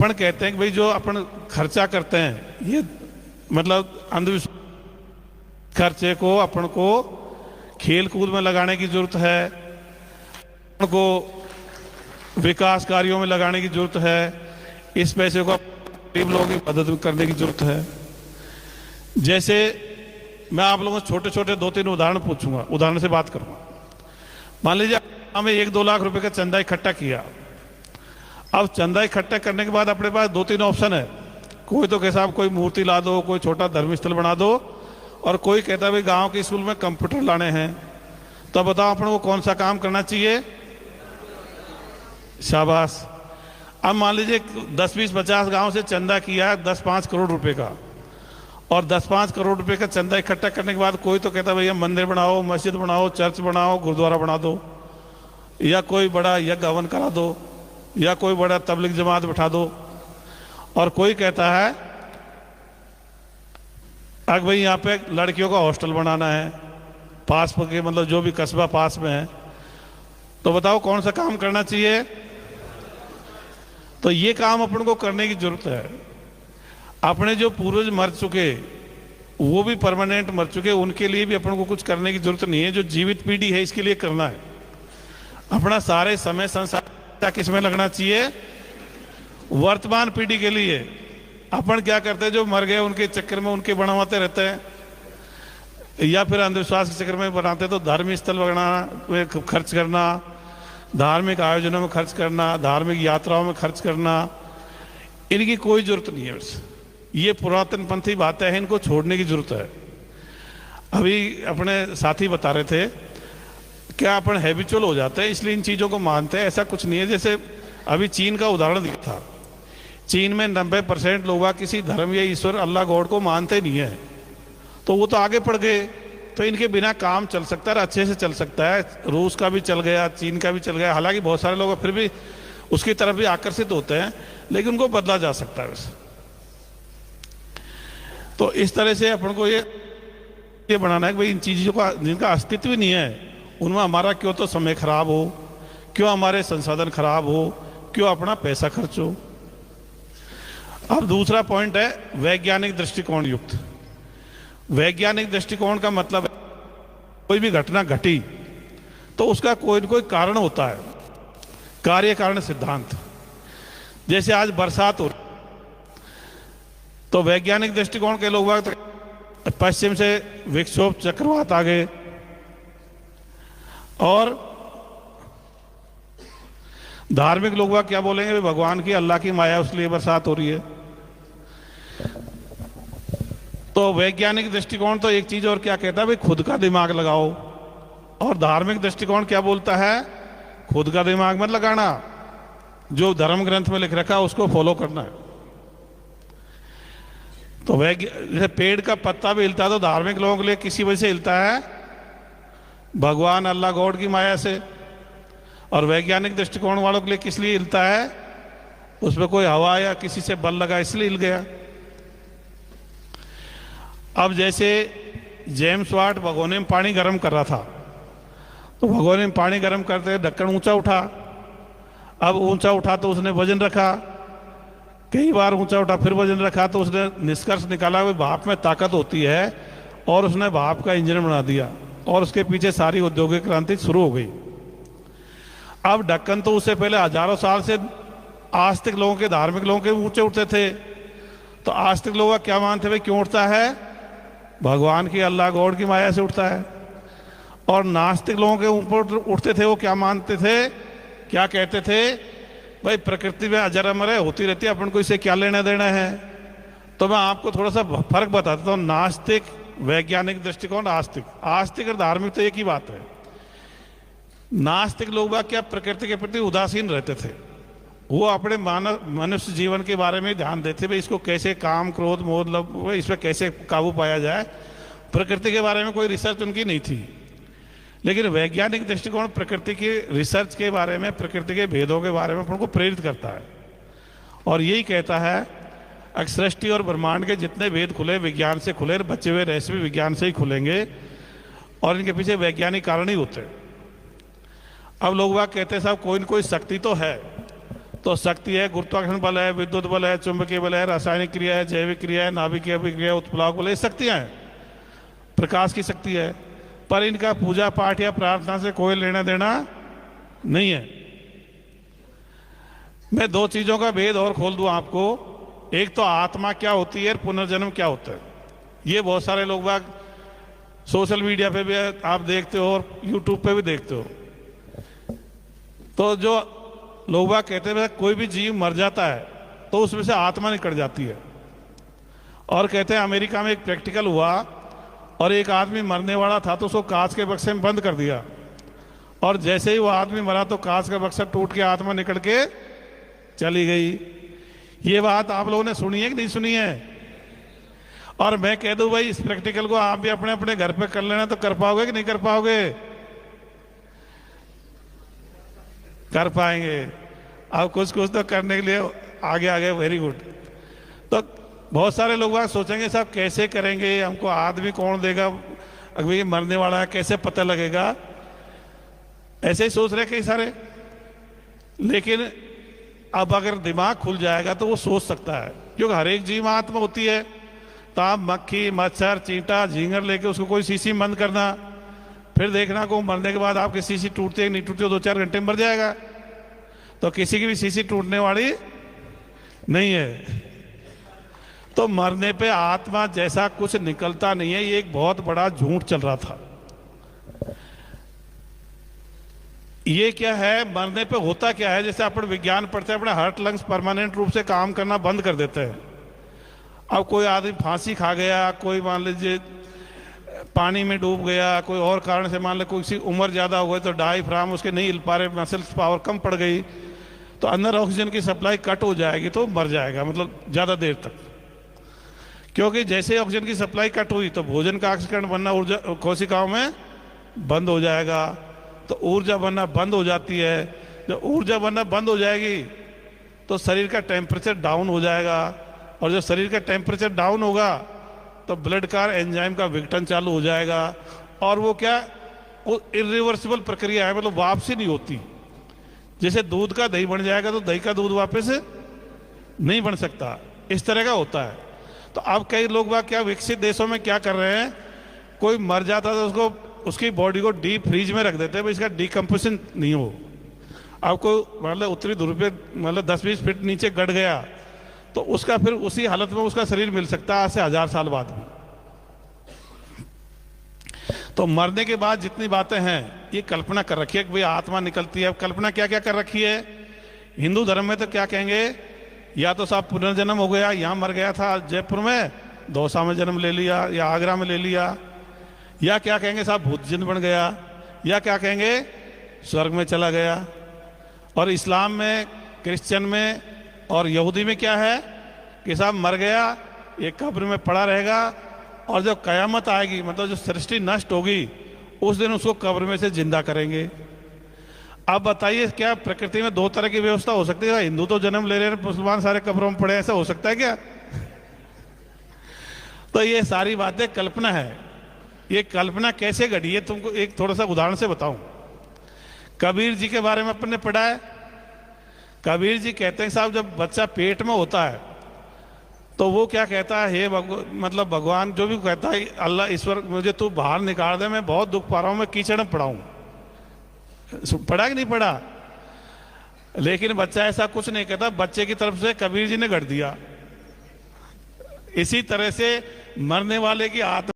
अपन कहते हैं कि भाई जो अपन खर्चा करते हैं ये मतलब अंधविश्वास, खर्चे को अपन को खेल कूद में लगाने की जरूरत है, अपन को विकास कार्यों में लगाने की जरूरत है, इस पैसे को गरीब लोगों की मदद करने की जरूरत है। जैसे मैं आप लोगों से छोटे छोटे 2-3 उदाहरण पूछूंगा, उदाहरण से बात करूंगा। मान लीजिए हमें 1-2 लाख रुपए का चंदा इकट्ठा किया। अब चंदा इकट्ठा करने के बाद अपने पास 2-3 ऑप्शन है। कोई तो कहता है कोई मूर्ति ला दो, कोई छोटा धर्मस्थल बना दो, और कोई कहता है भाई गांव के स्कूल में कंप्यूटर लाने हैं। तो बताओ अपन को कौन सा काम करना चाहिए? शाबाश। अब मान लीजिए 10-20-50 गांव से चंदा किया 10-5 करोड़ रुपए का, और 10-5 करोड़ रुपए का चंदा इकट्ठा करने के बाद कोई तो कहता है भैया मंदिर बनाओ, मस्जिद बनाओ, चर्च बनाओ, गुरुद्वारा बना दो, या कोई बड़ा यज्ञ हवन करा दो, या कोई बड़ा तबलीग जमात बिठा दो। और कोई कहता है अगर भाई यहाँ पे लड़कियों का हॉस्टल बनाना है पास के, मतलब जो भी कस्बा पास में है। तो बताओ कौन सा काम करना चाहिए? तो ये काम अपन को करने की जरूरत है। अपने जो पूर्वज मर चुके, वो भी परमानेंट मर चुके, उनके लिए भी अपन को कुछ करने की जरूरत नहीं है। जो जीवित पीढ़ी है इसके लिए करना है। अपना सारे समय संसार किस में लगना चाहिए? वर्तमान पीढ़ी के लिए। अपन क्या करते हैं, जो मर गए उनके चक्कर में उनके बनवाते रहते हैं, या फिर अंधविश्वास के चक्कर में बनाते। तो धार्मिक स्थल बनाना, खर्च करना, धार्मिक आयोजनों में खर्च करना, धार्मिक यात्राओं में खर्च करना, इनकी कोई जरूरत नहीं है। ये पुरातन पंथी बातें हैं, इनको छोड़ने की जरूरत है। अभी अपने साथी बता रहे थे क्या अपन हैबिचुअल हो जाते हैं इसलिए इन चीज़ों को मानते हैं, ऐसा कुछ नहीं है। जैसे अभी चीन का उदाहरण दिया था, चीन में 90% लोग किसी धर्म या ईश्वर अल्लाह गॉड को मानते नहीं है। तो वो तो आगे बढ़ गए, तो इनके बिना काम चल सकता है, अच्छे से चल सकता है। रूस का भी चल गया, चीन का भी चल गया। हालांकि बहुत सारे लोग फिर भी उसकी तरफ भी आकर्षित होते हैं, लेकिन उनको बदला जा सकता है वैसे। तो इस तरह से अपन को ये बनाना है कि भाई इन चीज़ों का जिनका अस्तित्व नहीं है उनमें हमारा क्यों तो समय खराब हो, क्यों हमारे संसाधन खराब हो, क्यों अपना पैसा खर्च हो। अब दूसरा पॉइंट है वैज्ञानिक दृष्टिकोण युक्त। वैज्ञानिक दृष्टिकोण का मतलब है कोई भी घटना घटी तो उसका कोई न कोई कारण होता है, कार्य कारण सिद्धांत। जैसे आज बरसात हो, तो वैज्ञानिक दृष्टिकोण के लोग पश्चिम से विक्षोभ चक्रवात आ गए, और धार्मिक लोग क्या बोलेंगे, भगवान की अल्लाह की माया उसलिए बरसात हो रही है। तो वैज्ञानिक दृष्टिकोण तो एक चीज और क्या कहता है, भाई खुद का दिमाग लगाओ। और धार्मिक दृष्टिकोण क्या बोलता है, खुद का दिमाग मत लगाना, जो धर्म ग्रंथ में लिख रखा है उसको फॉलो करना है। तो जैसे पेड़ का पत्ता भी हिलता है तो धार्मिक लोगों के लिए किसी वजह से हिलता है, भगवान अल्लाह गॉड की माया से। और वैज्ञानिक दृष्टिकोण वालों के लिए किस लिए हिलता है, उसमें कोई हवा या किसी से बल लगा इसलिए हिल गया। अब जैसे जेम्स वाट भगोने में पानी गर्म कर रहा था, तो भगोने में पानी गर्म करते ढक्कन ऊंचा उठा। अब ऊंचा उठा तो उसने वजन रखा, कई बार ऊंचा उठा फिर वजन रखा, तो उसने निष्कर्ष निकाला कि भाप में ताकत होती है, और उसने भाप का इंजन बना दिया, और उसके पीछे सारी औद्योगिक क्रांति शुरू हो गई। अब ढक्कन तो उससे पहले हजारों साल से आस्तिक लोगों के, धार्मिक लोगों के ऊंचे उठते थे। तो आस्तिक लोग क्या मानते थे, क्यों उठता है, भगवान की अल्लाह गॉड की माया से उठता है। और नास्तिक लोगों के ऊपर उठते थे, वो क्या मानते थे, क्या कहते थे, भाई प्रकृति में अजर अमर है, होती रहती है, अपन को इससे क्या लेना देना है। तो मैं आपको थोड़ा सा फर्क बताता हूँ, नास्तिक, वैज्ञानिक दृष्टिकोण, आस्तिक। आस्तिक और धार्मिक तो एक ही बात है। नास्तिक लोग क्या प्रकृति के प्रति उदासीन रहते थे, वो अपने मनुष्य जीवन के बारे में ध्यान देते भाई इसको कैसे काम क्रोध मोह लोभ इस पर कैसे काबू पाया जाए। प्रकृति के बारे में कोई रिसर्च उनकी नहीं थी। लेकिन वैज्ञानिक दृष्टिकोण प्रकृति की रिसर्च के बारे में, प्रकृति के भेदों के बारे में उनको प्रेरित करता है, और यही कहता है सृष्टि और ब्रह्मांड के जितने भेद खुले विज्ञान से खुले, बचे हुए रहस्य भी विज्ञान से ही खुलेंगे, और इनके पीछे वैज्ञानिक कारण ही होते हैं। अब लोग कहते हैं साहब कोई न कोई शक्ति तो है, तो शक्ति है, गुरुत्वाकर्षण बल है, विद्युत बल है, चुंबकीय बल है, रासायनिक क्रिया है, जैविक क्रिया है, नाभिकीय अभिक्रिया, उत्प्लावक बल है, ये शक्तियां हैं, प्रकाश की शक्ति है। पर इनका पूजा पाठ या प्रार्थना से कोई लेना देना नहीं है। मैं दो चीजों का भेद और खोल दूं आपको। एक तो आत्मा क्या होती है और पुनर्जन्म क्या होता है। ये बहुत सारे लोग बाग सोशल मीडिया पे भी आप देखते हो और यूट्यूब पे भी देखते हो। तो जो लोग बाग कहते हैं कोई भी जीव मर जाता है तो उसमें से आत्मा निकल जाती है, और कहते हैं अमेरिका में एक प्रैक्टिकल हुआ और एक आदमी मरने वाला था तो उसको कांच के बक्से में बंद कर दिया, और जैसे ही वो आदमी मरा तो कांच का बक्सा टूट के आत्मा निकल के चली गई। ये बात आप लोगों ने सुनी है कि नहीं सुनी है? और मैं कह दूं भाई इस प्रैक्टिकल को आप भी अपने अपने घर पे कर लेना, तो कर पाओगे कि नहीं कर पाओगे? कर पाएंगे। अब कुछ कुछ तो करने के लिए आगे आगे, वेरी गुड। तो बहुत सारे लोग बात सोचेंगे साहब कैसे करेंगे, हमको आदमी कौन देगा, अभी मरने वाला है कैसे पता लगेगा, ऐसे ही सोच रहे कई सारे। लेकिन अब अगर दिमाग खुल जाएगा तो वो सोच सकता है, क्योंकि हर एक जीव आत्मा होती है। तो आप मक्खी, मच्छर, चींटा, झींगर लेके उसको कोई शीशी बंद करना, फिर देखना को मरने के बाद आपकी शीशी टूटती है नहीं टूटती, 2-4 घंटे में मर जाएगा। तो किसी की भी शीशी टूटने वाली नहीं है। तो मरने पे आत्मा जैसा कुछ निकलता नहीं है, ये एक बहुत बड़ा झूठ चल रहा था। ये क्या है, मरने पे होता क्या है, जैसे अपन विज्ञान पढ़ते हैं, अपने हार्ट लंग्स परमानेंट रूप से काम करना बंद कर देते हैं। अब कोई आदमी फांसी खा गया, कोई मान लीजिए पानी में डूब गया, कोई और कारण से मान लो कोई उम्र ज्यादा हो गई तो डायफ्राम उसके नहीं हिल पा रहे, मसल्स पावर कम पड़ गई, तो अंदर ऑक्सीजन की सप्लाई कट हो जाएगी तो मर जाएगा, मतलब ज्यादा देर तक। क्योंकि जैसे ऑक्सीजन की सप्लाई कट हुई तो भोजन का ऑक्सीकरण बनना ऊर्जा कोशिकाओं में बंद हो जाएगा, तो ऊर्जा बनना बंद हो जाती है। जब ऊर्जा बनना बंद हो जाएगी तो शरीर का टेम्परेचर डाउन हो जाएगा, और जब शरीर का टेम्परेचर डाउन होगा तो ब्लड का एंजाइम का विघटन चालू हो जाएगा, और वो क्या, वो इरिवर्सिबल प्रक्रिया है, मतलब वापसी नहीं होती। जैसे दूध का दही बन जाएगा तो दही का दूध वापस नहीं बन सकता, इस तरह का होता है। तो अब कई लोग बात क्या विकसित देशों में क्या कर रहे हैं, कोई मर जाता तो उसको उसकी बॉडी को डीप फ्रीज में रख देते हैं, इसका डिकम्पोजिशन नहीं हो। अब कोई मतलब उत्तरी ध्रुव पे मतलब 10-20 फीट नीचे गड़ गया तो उसका फिर उसी हालत में उसका शरीर मिल सकता है आज से 1000 साल बाद भी। तो मरने के बाद जितनी बातें हैं ये कल्पना कर रखी है कि भाई आत्मा निकलती है। अब कल्पना क्या क्या कर रखी है, हिंदू धर्म में तो क्या कहेंगे, या तो साहब पुनर्जन्म हो गया, यहाँ मर गया था जयपुर में, दौसा में जन्म ले लिया या आगरा में ले लिया, या क्या कहेंगे साहब भूत जिन बन गया, या क्या कहेंगे स्वर्ग में चला गया। और इस्लाम में, क्रिश्चियन में और यहूदी में क्या है कि साहब मर गया, ये कब्र में पड़ा रहेगा, और जब कयामत आएगी मतलब जो सृष्टि नष्ट होगी उस दिन उसको कब्र में से जिंदा करेंगे। अब बताइए क्या प्रकृति में दो तरह की व्यवस्था हो सकती है? हिंदू तो जन्म ले रहे हैं, मुसलमान सारे कब्रों में पड़े, ऐसा हो सकता है क्या? तो ये सारी बातें कल्पना है। ये कल्पना कैसे घटी है तुमको एक थोड़ा सा उदाहरण से बताऊं। कबीर जी के बारे में अपन ने पढ़ा है। कबीर जी कहते हैं साहब जब बच्चा पेट में होता है तो वो क्या कहता है, हे मतलब भगवान जो भी कहता है, अल्लाह ईश्वर मुझे तू बाहर निकाल दे, मैं बहुत दुख पा रहा हूं, मैं कीचड़ में पड़ा हूं। पढ़ा कि नहीं पढ़ा? लेकिन बच्चा ऐसा कुछ नहीं कहता, बच्चे की तरफ से कबीर जी ने गढ़ दिया। इसी तरह से मरने वाले की आत्मा